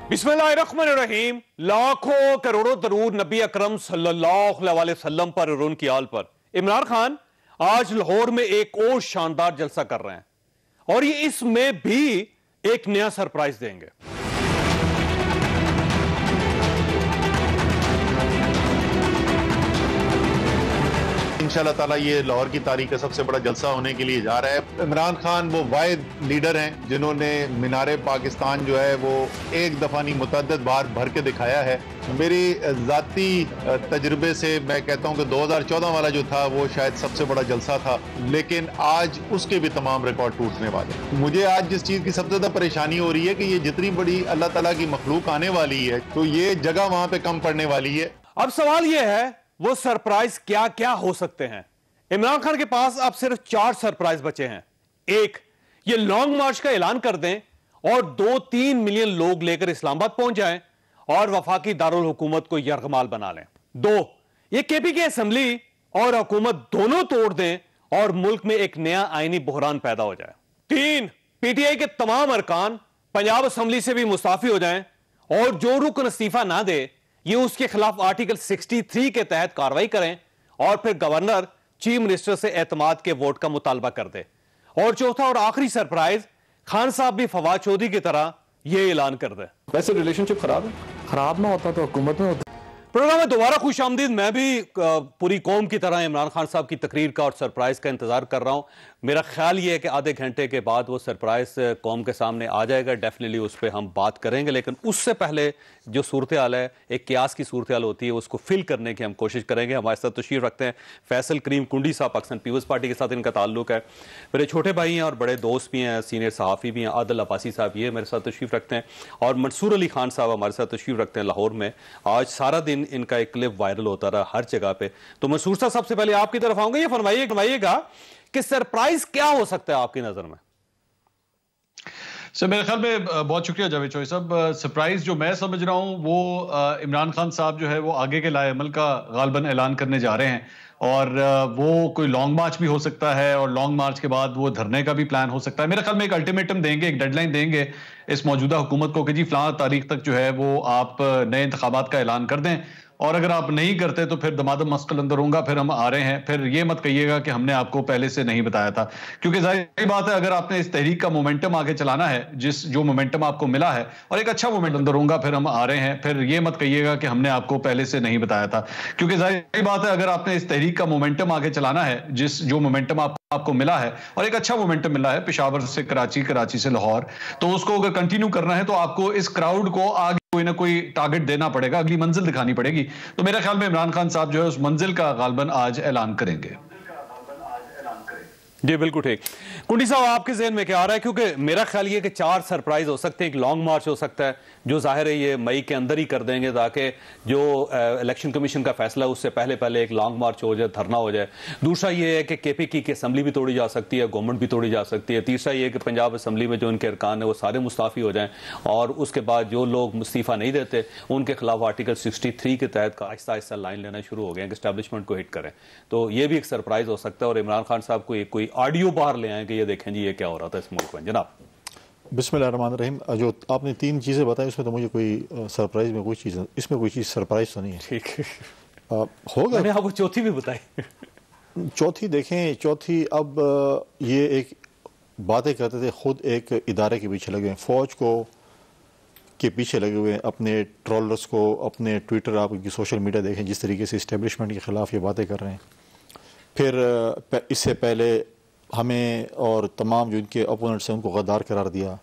बिस्मिल्लाहिर्रहमानिर्रहीम। लाखों करोड़ों दरूद नबी अकरम सल्लल्लाहु अलैहि वसल्लम पर और उनकी आल पर। इमरान खान आज लाहौर में एक और शानदार जलसा कर रहे हैं और ये इसमें भी एक नया सरप्राइज देंगे। इंशाअल्लाह ताला ये लाहौर की तारीख का सबसे बड़ा जलसा होने के लिए जा रहा है। इमरान खान वो वाहिद लीडर हैं जिन्होंने मीनारे पाकिस्तान जो है वो एक दफा नहीं मुतअद्दिद बार भर के दिखाया है। मेरी जाती तजुर्बे से मैं कहता हूँ कि 2014 वाला जो था वो शायद सबसे बड़ा जलसा था, लेकिन आज उसके भी तमाम रिकॉर्ड टूटने वाले। मुझे आज जिस चीज़ की सबसे ज़्यादा परेशानी हो रही है कि ये जितनी बड़ी अल्लाह ताला की मखलूक आने वाली है तो ये जगह वहां पे कम पड़ने वाली है। अब सवाल यह है वो सरप्राइज क्या क्या हो सकते हैं। इमरान खान के पास अब सिर्फ 4 सरप्राइज बचे हैं। एक, ये लॉन्ग मार्च का ऐलान कर दें और 2-3 मिलियन लोग लेकर इस्लामाबाद पहुंच जाएं और वफाकी दारुल हुकूमत को यरगमाल बना लें। 2, ये केपी की असेंबली और हुकूमत दोनों तोड़ दें और मुल्क में एक नया आईनी बहरान पैदा हो जाए। 3, पीटीआई के तमाम अरकान पंजाब असेंबली से भी मुस्ताफी हो जाएं और जो रुकन इस्तीफा ना दे ये उसके खिलाफ आर्टिकल 63 के तहत कार्रवाई करें और फिर गवर्नर चीफ मिनिस्टर से एतमाद के वोट का मुतालबा कर दे। और चौथा और आखिरी सरप्राइज, खान साहब भी फवाद चौधरी की तरह यह ऐलान कर दे। वैसे रिलेशनशिप खराब ना होता तो हुकूमत में होता। प्रोग्राम में दोबारा खुश आमदीद। मैं भी पूरी कौम की तरह इमरान खान साहब की तकरीर का और सरप्राइज का इंतजार कर रहा हूं। मेरा ख्याल ये है कि आधे घंटे के बाद वो सरप्राइज कौम के सामने आ जाएगा। डेफिनेटली उस पर हम बात करेंगे, लेकिन उससे पहले जो सूरत हाल है, एक क्यास की सूरत हाल होती है, उसको फिल करने की हम कोशिश करेंगे। हमारे साथ तशरीफ रखते हैं फैसल करीम कुंडी साहब, पाकिस्तान पीपल्स पार्टी के साथ इनका ताल्लुक है। मेरे छोटे भाई हैं और बड़े दोस्त भी हैं, सीनियर सहाफ़ी भी हैं। आदिल अब्बासी साहब ये मेरे साथ तशरीफ रखते हैं और मंसूर अली खान साहब हमारे साथ तशरीफ रखते हैं लाहौर में। आज सारा दिन इनका एक क्लिप वायरल होता रहा हर जगह पे। तो मंसूर साहब, सबसे पहले आपकी तरफ आऊंगा, ये फरमाइएगा कि सरप्राइज क्या हो सकता है आपकी नजर में। सर मेरे ख्याल में बहुत शुक्रिया जावेद चौधरी साहब। सरप्राइज जो मैं समझ रहा हूं वो इमरान खान साहब जो है वो आगे के लाएअमल का गालबन ऐलान करने जा रहे हैं और वो कोई लॉन्ग मार्च भी हो सकता है और लॉन्ग मार्च के बाद वो धरने का भी प्लान हो सकता है। मेरे ख्याल में एक अल्टीमेटम देंगे, एक डेडलाइन देंगे इस मौजूदा हुकूमत को कि जी फलां तारीख तक जो है वो आप नए इंतखाबात का ऐलान कर दें और अगर आप नहीं करते तो फिर दमादम मस्कल अंदर होगा, फिर हम आ रहे हैं। फिर ये मत कहिएगा कि हमने आपको पहले से नहीं बताया था, क्योंकि जाहिर बात है अगर आपने इस तहरीक का मोमेंटम आगे चलाना है, जो मोमेंटम आपको मिला है और एक अच्छा मोमेंटम अंदर होगा, फिर हम आ रहे हैं। फिर ये मत कहिएगा कि हमने आपको पहले से नहीं बताया था, क्योंकि जाहिर बात है अगर आपने इस तहरीक का मोमेंटम आगे चलाना है, जो मोमेंटम आपको मिला है और एक अच्छा मोमेंटम मिला है पेशावर से कराची, कराची से लाहौर, तो उसको अगर कंटिन्यू करना है तो आपको इस क्राउड को आगे कोई ना कोई टारगेट देना पड़ेगा, अगली मंजिल दिखानी पड़ेगी। तो मेरे ख्याल में इमरान खान साहब जो है उस मंजिल का गालबन आज ऐलान करेंगे। जी बिल्कुल ठीक। कुंडी साहब, आपके जहन में क्या आ रहा है? क्योंकि मेरा ख्याल ये कि 4 सरप्राइज हो सकते हैं। एक लॉन्ग मार्च हो सकता है जो जाहिर है ये मई के अंदर ही कर देंगे ताकि जो इलेक्शन कमीशन का फैसला है उससे पहले पहले एक लॉन्ग मार्च हो जाए, धरना हो जाए। दूसरा ये है कि केपीकी की असेंबली भी तोड़ी जा सकती है, गवर्नमेंट भी तोड़ी जा सकती है। तीसरा ये है कि पंजाब असेंबली में जो उनके अरकान है वो सारे मुस्ताफी हो जाएं और उसके बाद जो लोग मुस्तीफा नहीं देते उनके खिलाफ आर्टिकल 63 के तहत आहिस्ता आहिस्ता लाइन लेना शुरू हो गए कि एस्टैब्लिशमेंट को हिट करें। तो ये भी एक सरप्राइज हो सकता है और इमरान खान साहब को कोई ऑडियो बाहर ले आए कि ये देखें जी ये क्या हो रहा था इस मुल्क में। जनाब बिस्मिल्लाहिर्रहमानिर्रहीम। जो आपने 3 चीज़ें बताई उसमें तो मुझे कोई सरप्राइज में इसमें कोई चीज़ सरप्राइज तो नहीं है। ठीक होगा। मैंने आपको चौथी भी बताई। चौथी देखें, चौथी अब ये एक बातें करते थे, खुद एक इदारे के पीछे लगे हुए हैं, फौज को के पीछे लगे हुए हैं, अपने ट्रोलर्स को, अपने ट्विटर, आप इनकी सोशल मीडिया देखें जिस तरीके से इस्टेब्लिशमेंट के ख़िलाफ़ ये बातें कर रहे हैं। फिर इससे पहले हमें और तमाम जो इनके अपोनेंट्स हैं उनको गद्दार करार दिया,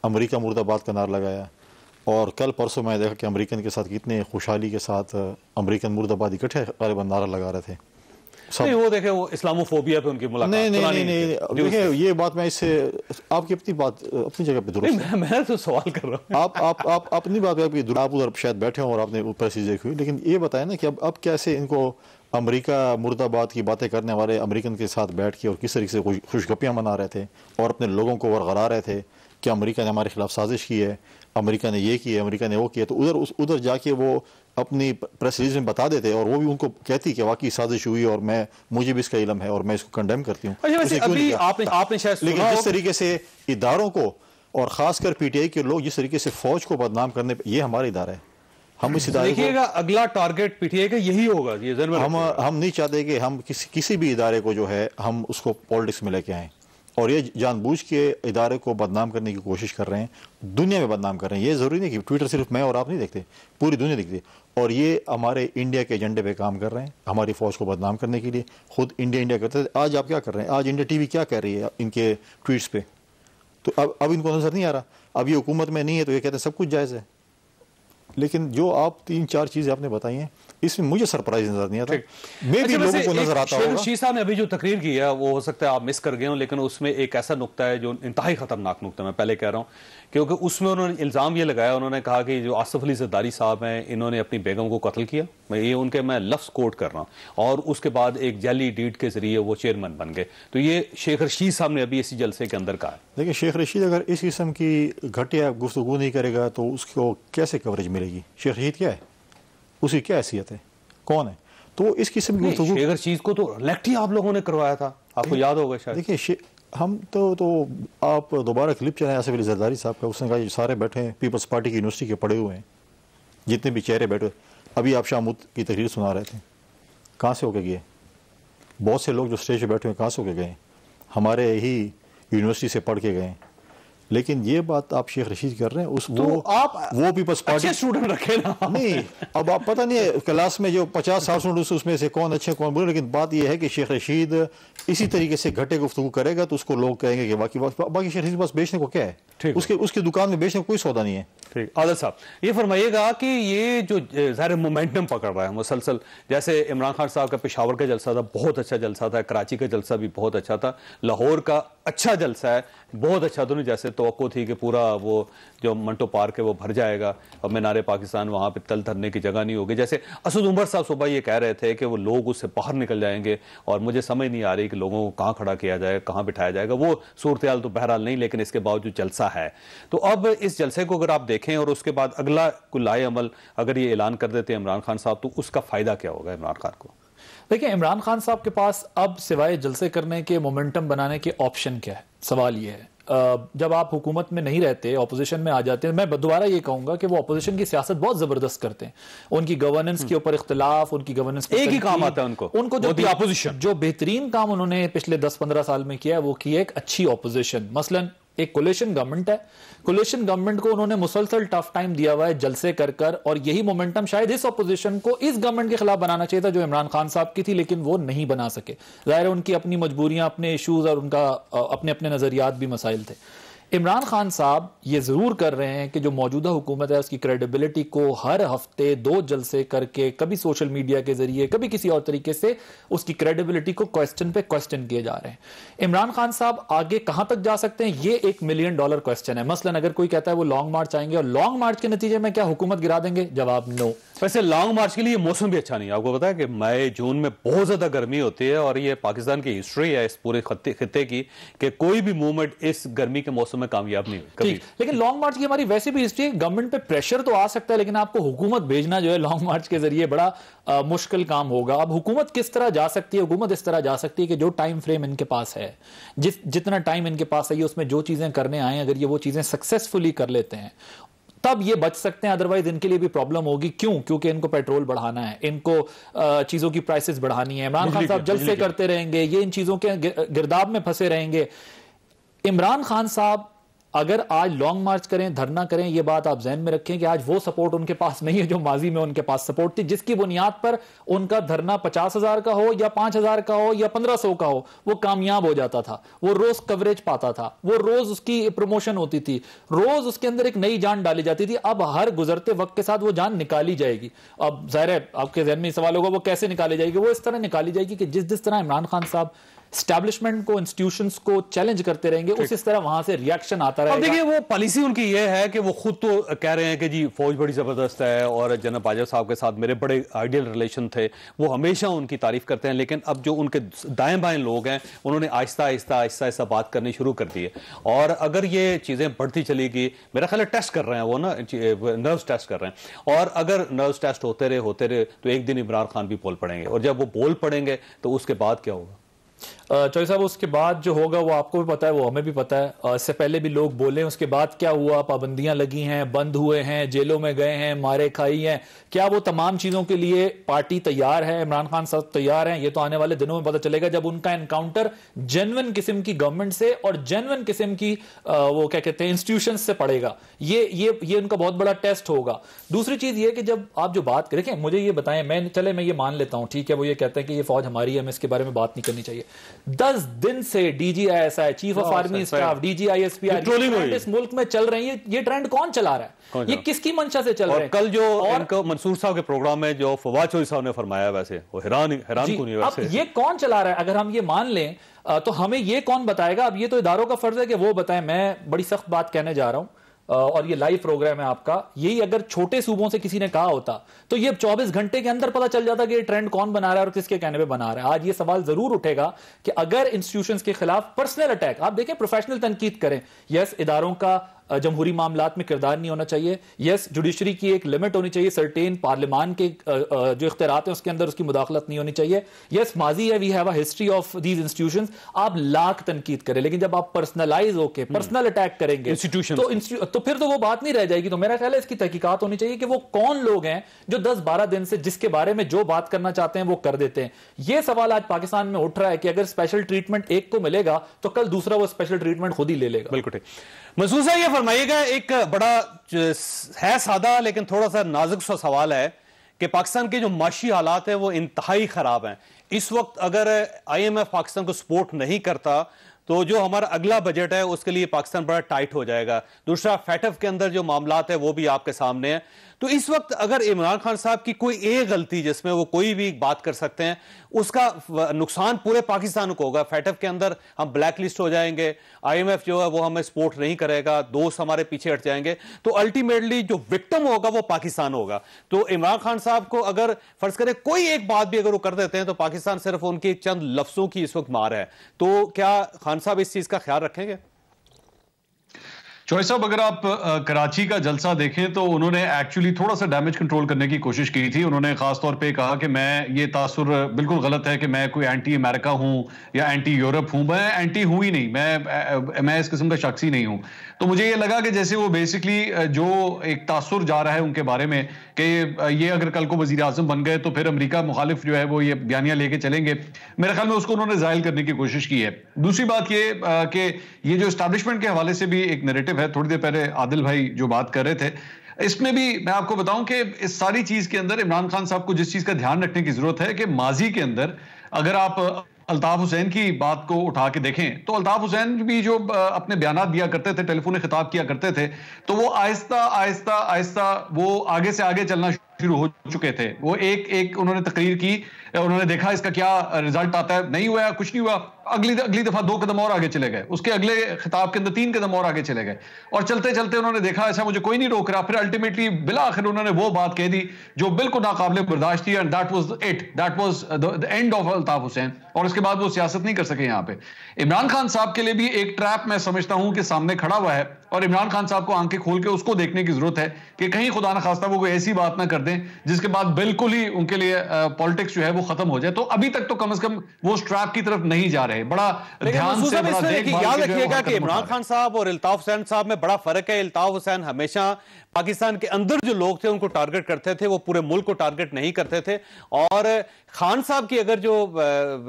अमेरिका मुर्दाबाद का नारा लगाया और कल परसों मैं देखा कि अमेरिकन के साथ कितने खुशहाली के साथ अमेरिकन मुर्दाबाद इकट्ठे गालिबन नारा लगा रहे थे। नहीं, वो देखे वो इस्लामोफोबिया पे उनकी मुलाकात। नहीं देखिए ये बात मैं इससे आपकी अपनी बात अपनी जगह पे दुरुस्त है। मैं तो सवाल कर रहा हूँ। आप अपनी बात पे आप उधर शायद बैठे हो और आपने ऊपर चीज़ देखी हुई, लेकिन ये बताया ना कि अब कैसे इनको अमेरिका मुर्दाबाद की बातें करने वाले अमेरिकन के साथ बैठ के और किस तरीके से खुशगपियाँ मना रहे थे और अपने लोगों को वरगला रहे थे कि अमेरिका ने हमारे खिलाफ साजिश की है, अमेरिका ने ये किया, अमेरिका ने वो किया। तो उधर जाके वो अपनी प्रेस रिलीज में बता देते और वो भी उनको कहती कि वाकई साजिश हुई और मुझे भी इसका इल्म है और मैं इसको कंडेम करती हूँ। लेकिन जिस तरीके से इदारों को और ख़ासकर पीटीआई के लोग जिस तरीके से फ़ौज को बदनाम करने पे, ये हमारा इदारा है, हम इस इदारे देखिएगा अगला टारगेट पीटीआई का यही होगा, ये ज़हन में रखिएगा। हम नहीं चाहते कि हम किसी भी इदारे को जो है हम उसको पॉलिटिक्स में लेके आएँ, और ये जानबूझ के इदारे को बदनाम करने की कोशिश कर रहे हैं, दुनिया में बदनाम कर रहे हैं। ये ज़रूरी नहीं कि ट्विटर सिर्फ मैं और आप नहीं देखते, पूरी दुनिया देखती है, और ये हमारे इंडिया के एजेंडे पे काम कर रहे हैं, हमारी फ़ौज को बदनाम करने के लिए। खुद इंडिया करते थे, आज आप क्या कर रहे हैं? आज इंडिया टीवी क्या कह रही है इनके ट्वीट्स पे? तो अब इनको नज़र नहीं आ रहा, अब ये हुकूमत में नहीं है तो ये कहते हैं सब कुछ जायज़ है। लेकिन जो आप 3-4 चीज़ें आपने बताई हैं, इसमें मुझे सरप्राइज नजर नहीं आता, मे भी लोगों को नजर आता होगा। शी साहब ने अभी जो तकरीर की है वो हो सकता है आप मिस कर गए हो, लेकिन उसमें एक ऐसा नुक्ता है जो इंतहाई खतरनाक नुक्ता, मैं पहले कह रहा हूं, क्योंकि उसमें उन्होंने इल्ज़ाम ये लगाया, उन्होंने कहा कि जो आसिफ अली ज़रदारी साहब हैं इन्होंने अपनी बेगम को कत्ल किया, मैं लफ्ज़ कोट कर रहा हूँ, और उसके बाद एक जाली डीड के जरिए वो चेयरमैन बन गए। तो ये शेख रशीद साहब ने अभी इसी जलसे के अंदर कहा है। देखिए, शेख रशीद अगर इस किस्म की घटिया गुफ्तगू नहीं करेगा तो उसको कैसे कवरेज मिलेगी? शेख रशीद क्या है, उसकी क्या हैसियत है, कौन है? तो इस किस्म की गुफ्तगू, शेख रशीद को तो इलेक्ट ही आप लोगों ने करवाया था, आपको याद होगा शायद। देखिए, हम तो आप दोबारा क्लिप चलाएं आसिफ अली ज़रदारी साहब का, उसने कहा ये सारे बैठे हैं पीपल्स पार्टी की यूनिवर्सिटी के पढ़े हुए हैं, जितने भी चेहरे बैठे। अभी आप शामूद की तकरीर सुना रहे थे, कहाँ से होके गए? बहुत से लोग जो स्टेज पे बैठे हुए कहाँ से होके गए? हमारे ही यूनिवर्सिटी से पढ़ के गए। लेकिन ये बात आप शेख रशीद कर रहे हैं, वो पीपल्स पार्टी स्टूडेंट रखे ना। नहीं, अब आप पता नहीं है क्लास में जो 50 स्टूडेंट उसमें से कौन अच्छे कौन बुरे, लेकिन बात यह है कि शेख रशीद इसी तरीके से घटे गुफ्तगू करेगा तो उसको लोग कहेंगे कि बाकी शेख रशीद बस बेचने को क्या है, उसकी दुकान में बेचने को कोई सौदा नहीं है। ठीक, आदिल साहब ये फरमाइएगा कि ये जो ज़ाहिर मोमेंटम पकड़ रहा है मुसलसल, जैसे इमरान खान साहब का पेशावर का जलसा था, बहुत अच्छा जलसा था, कराची का जलसा भी बहुत अच्छा था, लाहौर का अच्छा जलसा है, बहुत अच्छा, दोनों जैसे तवक्को थी कि पूरा वो जो मंटो पार्क है वो भर जाएगा और मीनारे पाकिस्तान वहाँ पे तल धरने की जगह नहीं होगी। जैसे असद उमर साहब सुबह ये कह रहे थे कि वो लोग उससे बाहर निकल जाएंगे, और मुझे समझ नहीं आ रही कि लोगों को कहाँ खड़ा किया जाए, कहाँ बिठाया जाएगा, वो सूरत हाल तो बहरहाल नहीं, लेकिन इसके बावजूद जलसा है। तो अब इस जलसे को अगर आप देखें और उसके बाद अगला कोई लाए अमल अगर ये ऐलान कर देते हैं इमरान खान साहब, तो उसका फायदा क्या होगा इमरान खान को? देखिए, इमरान खान साहब के पास अब सिवाय जलसे करने के, मोमेंटम बनाने के ऑप्शन क्या है? सवाल ये है, जब आप हुकूमत में नहीं रहते, ऑपोजिशन में आ जाते हैं, मैं दोबारा ये कहूंगा कि वो ऑपोजिशन की सियासत बहुत जबरदस्त करते हैं, उनकी गवर्नेंस के ऊपर इख्तिलाफ, उनकी गवर्नेंस एक ही काम आता है उनको जो ऑपोजिशन, जो बेहतरीन काम उन्होंने पिछले 10-15 साल में किया है वो किया एक अच्छी ऑपोजिशन। मसलन एक कोलिशन गवर्नमेंट है, कोलिशन गवर्नमेंट को उन्होंने मुसलसल टफ टाइम दिया हुआ है जलसे कर, और यही मोमेंटम शायद इस ऑपोजिशन को इस गवर्नमेंट के खिलाफ बनाना चाहिए था जो इमरान खान साहब की थी, लेकिन वो नहीं बना सके। जाहिर है उनकी अपनी मजबूरियां, अपने इश्यूज और उनका अपने अपने नजरियात भी मसाइल थे। इमरान खान साहब ये जरूर कर रहे हैं कि जो मौजूदा हुकूमत है उसकी क्रेडिबिलिटी को हर हफ्ते 2 जलसे करके, कभी सोशल मीडिया के जरिए, कभी किसी और तरीके से उसकी क्रेडिबिलिटी को क्वेश्चन पे क्वेश्चन किए जा रहे हैं। इमरान खान साहब आगे कहां तक जा सकते हैं, ये $1 मिलियन क्वेश्चन है। मसलन अगर कोई कहता है वो लॉन्ग मार्च आएंगे और लॉन्ग मार्च के नतीजे में क्या हुकूमत गिरा देंगे, जवाब नो। वैसे लॉन्ग मार्च के लिए मौसम भी अच्छा नहीं है, आपको पता है कि मई जून में बहुत ज्यादा गर्मी होती है, और ये पाकिस्तान की हिस्ट्री है इस पूरे खत्ते की कि कोई भी मूवमेंट इस गर्मी के मौसम में कामयाब नहीं हुई कभी। लेकिन लॉन्ग मार्च की हमारी वैसे भी हिस्ट्री है, गवर्नमेंट पे प्रेशर तो आ सकता है, लेकिन आपको हुकूमत भेजना जो है लॉन्ग मार्च के जरिए बड़ा मुश्किल काम होगा। अब हुकूमत किस तरह जा सकती है? हुकूमत इस तरह जा सकती है कि जो टाइम फ्रेम इनके पास है, जितना टाइम इनके पास है, उसमें जो चीजें करने आए, अगर ये वो चीजें सक्सेसफुली कर लेते हैं तब ये बच सकते हैं, अदरवाइज इनके लिए भी प्रॉब्लम होगी। क्यों? क्योंकि इनको पेट्रोल बढ़ाना है, इनको चीजों की प्राइसेस बढ़ानी है। इमरान खान साहब जलसे करते रहेंगे, ये इन चीजों के गिरदाब में फंसे रहेंगे। इमरान खान साहब अगर आज लॉन्ग मार्च करें, धरना करें, ये बात आप ज़हन में रखें कि आज वो सपोर्ट उनके पास नहीं है जो माजी में उनके पास सपोर्ट थी, जिसकी बुनियाद पर उनका धरना 50,000 का हो या 5,000 का हो या 1,500 का हो, वो कामयाब हो जाता था, वो रोज कवरेज पाता था, वो रोज उसकी प्रमोशन होती थी, रोज उसके अंदर एक नई जान डाली जाती थी। अब हर गुजरते वक्त के साथ वो जान निकाली जाएगी। अब जाहिर है आपके ज़हन में सवाल होगा वो कैसे निकाली जाएगी? वो इस तरह निकाली जाएगी कि जिस तरह इमरान खान साहब एस्टैब्लिशमेंट को, इंस्टीट्यूशंस को चैलेंज करते रहेंगे, उस तरह वहां से रिएक्शन आता रहेगा। देखिए वो पॉलिसी उनकी ये है कि वो खुद तो कह रहे हैं कि जी फौज बड़ी जबरदस्त है और जनरल बाजवा साहब के साथ मेरे बड़े आइडियल रिलेशन थे, वो हमेशा उनकी तारीफ करते हैं। लेकिन अब जो उनके दाएं बाएं लोग हैं उन्होंने आहिस्ता आहिस्ता बात करनी शुरू कर दी है, और अगर ये चीजें बढ़ती चलेगी, मेरा ख्याल है टेस्ट कर रहे हैं वो ना, नर्व्स टेस्ट कर रहे हैं, और अगर नर्व्स टेस्ट होते रहे तो एक दिन इमरान खान भी बोल पड़ेंगे, और जब वो बोल पड़ेंगे तो उसके बाद क्या होगा? चौधरी साहब, उसके बाद जो होगा वो आपको भी पता है, वो हमें भी पता है। इससे पहले भी लोग बोले, उसके बाद क्या हुआ? पाबंदियां लगी हैं, बंद हुए हैं, जेलों में गए हैं, मारे खाई हैं। क्या वो तमाम चीजों के लिए पार्टी तैयार है, इमरान खान साहब तैयार हैं? ये तो आने वाले दिनों में पता चलेगा जब उनका एनकाउंटर जेन्युइन किस्म की गवर्नमेंट से और जेन्युइन किस्म की वो क्या कहते हैं इंस्टीट्यूशन से पड़ेगा। ये उनका बहुत बड़ा टेस्ट होगा। दूसरी चीज ये कि जब आप जो बात करें, मुझे ये बताएं, मैं ये मान लेता हूं, ठीक है, वो ये कहते हैं कि ये फौज हमारी है, हमें इसके बारे में बात नहीं करनी चाहिए। 10 दिन से DGISI, chief of army staff, DGISPI इस मुल्क में चल रही है। ये ट्रेंड कौन चला रहा है? ये किसकी मंशा से चल रहा है? कल जो इनको मंसूर साहब के प्रोग्राम में जो फवाद चौधरी साहब ने फरमाया, वैसे वो हैरान को नहीं। अब ये कौन चला रहा है? अगर हम ये मान लें तो हमें ये कौन बताएगा? अब ये तो इदारों का फर्ज है कि वो बताएं। मैं बड़ी सख्त बात कहने जा रहा हूं, और ये लाइव प्रोग्राम है आपका। यही अगर छोटे सूबों से किसी ने कहा होता तो ये 24 घंटे के अंदर पता चल जाता कि ये ट्रेंड कौन बना रहा है और किसके कहने पे बना रहा है। आज ये सवाल जरूर उठेगा कि अगर इंस्टीट्यूशंस के खिलाफ पर्सनल अटैक, आप देखें, प्रोफेशनल तनकीद करें। यस, इदारों का जमहूरी मामलात में किरदार नहीं होना चाहिए। यस, जुडिशरी की एक लिमिट होनी चाहिए, सर्टेन पार्लियामान के जो इख्तियारात हैं उसके अंदर उसकी मुदाखलत नहीं होनी चाहिए। यस, माजी है, we have a history of these institutions. आप लाख तनकीद करें, लेकिन जब आप पर्सनलाइज होकर पर्सनल अटैक करेंगे इंस्टीट्यूशन तो फिर तो वो बात नहीं रह जाएगी। तो मेरा ख्याल है इसकी तहकीकात होनी चाहिए कि वो कौन लोग हैं जो 10-12 दिन से जिसके बारे में जो बात करना चाहते हैं वो कर देते हैं। ये सवाल आज पाकिस्तान में उठ रहा है कि अगर स्पेशल ट्रीटमेंट एक को मिलेगा तो कल दूसरा वो स्पेशल ट्रीटमेंट खुद ही ले लेगा। बिल्कुल ठीक। मंसूर साहब, ये फरमाइएगा, एक बड़ा है सादा लेकिन थोड़ा सा नाजुक सा सवाल है कि पाकिस्तान के जो माशी हालात हैं वो इंतहाई खराब हैं इस वक्त। अगर IMF पाकिस्तान को सपोर्ट नहीं करता तो जो हमारा अगला बजट है उसके लिए पाकिस्तान बड़ा टाइट हो जाएगा। दूसरा, FATF के अंदर जो मामलात है वो भी आपके सामने है। तो इस वक्त अगर इमरान खान साहब की कोई एक गलती जिसमें वो कोई भी बात कर सकते हैं, उसका नुकसान पूरे पाकिस्तान को होगा। FATF के अंदर हम ब्लैक लिस्ट हो जाएंगे, IMF जो है वो हमें सपोर्ट नहीं करेगा, दोस्त हमारे पीछे हट जाएंगे, तो अल्टीमेटली जो विक्टिम होगा वो पाकिस्तान होगा। तो इमरान खान साहब को अगर फर्ज करें कोई एक बात भी अगर वो कर देते हैं तो पाकिस्तान सिर्फ उनके चंद लफ्जों की इस वक्त मार है। तो क्या खान साहब इस चीज का ख्याल रखेंगे? चौधरी साहब, अगर आप कराची का जलसा देखें तो उन्होंने एक्चुअली थोड़ा सा डैमेज कंट्रोल करने की कोशिश की थी। उन्होंने खास तौर पे कहा कि मैं, ये तासुर बिल्कुल गलत है कि मैं कोई एंटी अमेरिका हूं या एंटी यूरोप हूं। मैं एंटी हूं ही नहीं, मैं इस किस्म का शख्स ही नहीं हूं। तो मुझे ये लगा कि जैसे वो बेसिकली जो एक तासुर जा रहा है उनके बारे में कि ये अगर कल को वजीर आजम बन गए तो फिर अमेरिका मुखालिफ जो है वो ये बयानियां लेके चलेंगे, मेरे ख्याल में उसको उन्होंने जाहिल करने की कोशिश की है। दूसरी बात ये कि ये जो एस्टैब्लिशमेंट के हवाले से भी एक नैरेटिव है, थोड़ी देर पहले आदिल भाई जो बात कर रहे थे, इसमें भी मैं आपको बताऊं कि इस सारी चीज के अंदर इमरान खान साहब को जिस चीज का ध्यान रखने की जरूरत है कि माजी के अंदर अगर आप अल्ताफ हुसैन की बात को उठा के देखें तो अल्ताफ हुसैन भी जो अपने बयानात दिया करते थे, टेलीफोन खिताब किया करते थे, तो वो आहिस्ता आहिस्ता आहिस्ता वो आगे से आगे चलना शुरू हो चुके थे। वो एक उन्होंने तकरीर की, उन्होंने देखा इसका क्या रिजल्ट आता है, नहीं हुआ, कुछ नहीं हुआ, अगली दफा 2 कदम और आगे चले गए, उसके अगले खिताब के अंदर 3 कदम और आगे चले गए, और चलते चलते उन्होंने देखा ऐसा मुझे कोई नहीं रोक रहा। फिर अल्टीमेटली बिला आखिर उन्होंने वो बात कह दी जो बिल्कुल नाकाबिले बर्दाश्त थी, and that was it, that was the end of Altaf Hussain. और उसके बाद वो सियासत नहीं कर सके। यहाँ पे इमरान खान साहब के लिए भी एक ट्रैप मैं समझता हूं कि सामने खड़ा हुआ है, और इमरान खान साहब को आंखें खोल के उसको देखने की जरूरत है कि कहीं खुदा न खास्ता वो कोई ऐसी बात ना कर दें जिसके बाद बिल्कुल ही उनके लिए पॉलिटिक्स जो है वो खत्म हो जाए। तो अभी तक तो कम से कम वो स्ट्रैप की तरफ नहीं जा रहे। बड़ा ध्यान से याद रखिएगा कि इमरान खान साहब और अल्ताफ हुसैन साहब में बड़ा फर्क है। अल्ताफ हुसैन हमेशा पाकिस्तान के अंदर जो लोग थे उनको टारगेट करते थे, वो पूरे मुल्क को टारगेट नहीं करते थे। और खान साहब की अगर जो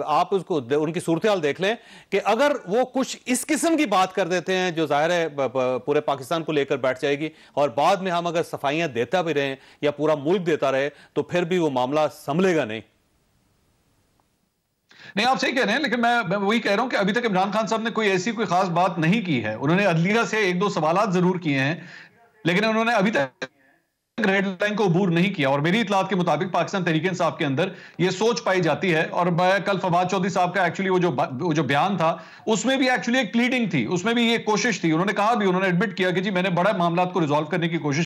आप उसको उनकी सूरत हाल देख लें कि अगर वो कुछ इस किस्म की बात कर देते हैं जो जाहिर है पूरे पाकिस्तान को लेकर बैठ जाएगी, और बाद में हम अगर सफाइयां देता भी रहे या पूरा मुल्क देता रहे तो फिर भी वो मामला संभलेगा नहीं। नहीं, आप सही कह रहे हैं, लेकिन मैं वही कह रहा हूं कि अभी तक इमरान खान साहब ने कोई ऐसी कोई खास बात नहीं की है। उन्होंने अदलिया से 1-2 सवालात जरूर किए हैं, लेकिन उन्होंने अभी तक रेड लाइन को अबूर नहीं किया। और मेरी इतलात के मुताबिक पाकिस्तान तहरीक इंसाफ के अंदर ये सोच पाई जाती है। और कल फवाद चौधरी साहब का एक्चुअली वो जो बयान था उसमें भी एक्चुअली एक प्लीडिंग थी, उसमें भी ये कोशिश थी। उन्होंने कहा भी, उन्होंने एडमिट किया कि जी मैंने बड़ा मामला को रिजॉल्व करने की कोशिश